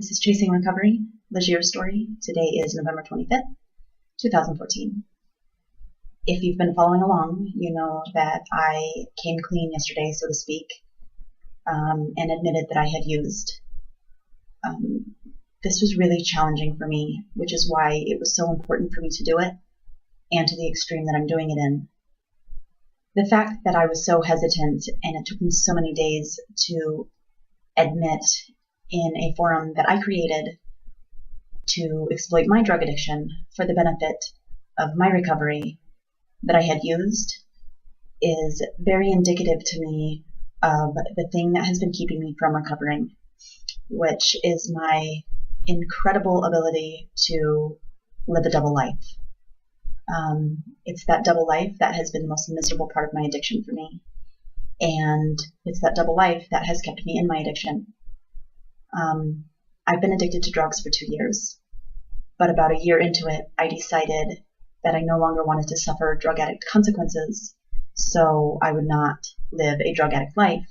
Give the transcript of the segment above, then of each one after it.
This is Chasing Recovery, Lege're story. Today is November 25th, 2014. If you've been following along, you know that I came clean yesterday, so to speak, and admitted that I had used. This was really challenging for me, which is why it was so important for me to do it, and to the extreme that I'm doing it in. The fact that I was so hesitant and it took me so many days to admit in a forum that I created to exploit my drug addiction for the benefit of my recovery that I had used is very indicative to me of the thing that has been keeping me from recovering, which is my incredible ability to live a double life. It's that double life that has been the most miserable part of my addiction for me. And it's that double life that has kept me in my addiction. I've been addicted to drugs for 2 years, but about a year into it, I decided that I no longer wanted to suffer drug addict consequences, so I would not live a drug addict life.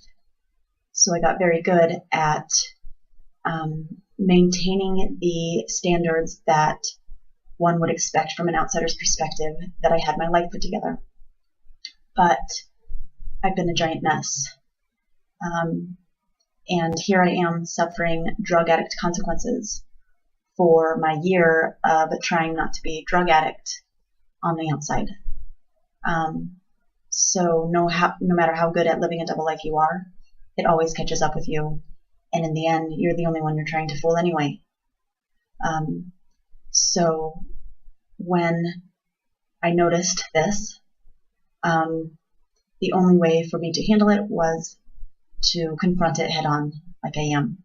So I got very good at maintaining the standards that one would expect from an outsider's perspective that I had my life put together. But I've been a giant mess. And here I am suffering drug addict consequences for my year of trying not to be a drug addict on the outside. So no matter how good at living a double life you are, it always catches up with you. And in the end, you're the only one you're trying to fool anyway. So when I noticed this, the only way for me to handle it was to confront it head on, like I am.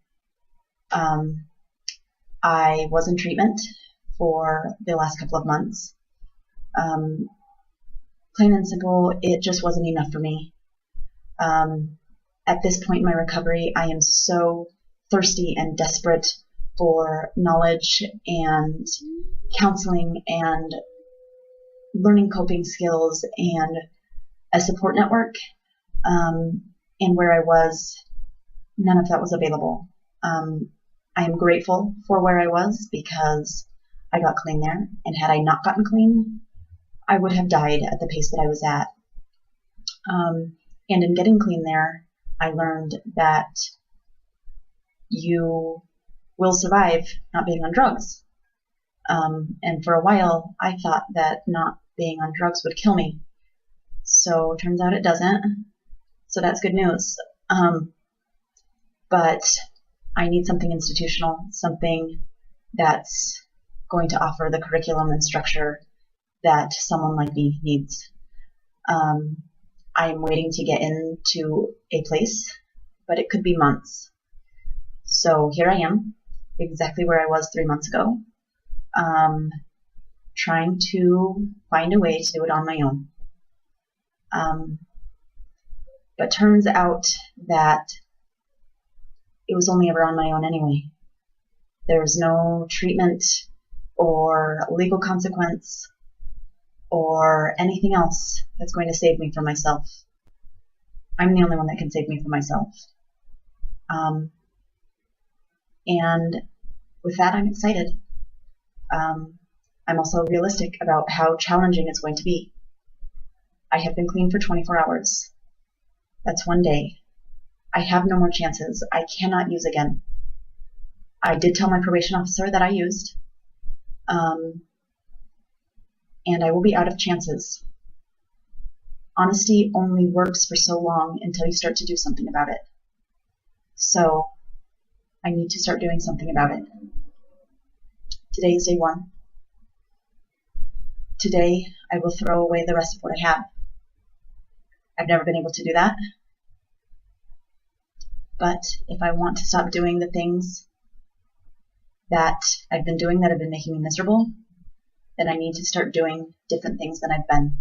I was in treatment for the last couple of months. Plain and simple, it just wasn't enough for me. At this point in my recovery, I am so thirsty and desperate for knowledge and counseling and learning coping skills and a support network. And where I was, none of that was available. I am grateful for where I was because I got clean there. And had I not gotten clean, I would have died at the pace that I was at. And in getting clean there, I learned that you will survive not being on drugs. And for a while, I thought that not being on drugs would kill me. So it turns out it doesn't. So that's good news. But I need something institutional, something that's going to offer the curriculum and structure that someone like me needs. I'm waiting to get into a place, but it could be months. So here I am, exactly where I was 3 months ago, trying to find a way to do it on my own. But turns out that it was only ever on my own anyway. There's no treatment or legal consequence or anything else that's going to save me from myself. I'm the only one that can save me from myself. And with that, I'm excited. I'm also realistic about how challenging it's going to be. I have been clean for 24 hours. That's 1 day. I have no more chances. I cannot use again. I did tell my probation officer that I used. And I will be out of chances. Honesty only works for so long until you start to do something about it. So I need to start doing something about it. Today is day 1. Today I will throw away the rest of what I have. I've never been able to do that. But if I want to stop doing the things that I've been doing that have been making me miserable, then I need to start doing different things than I've been.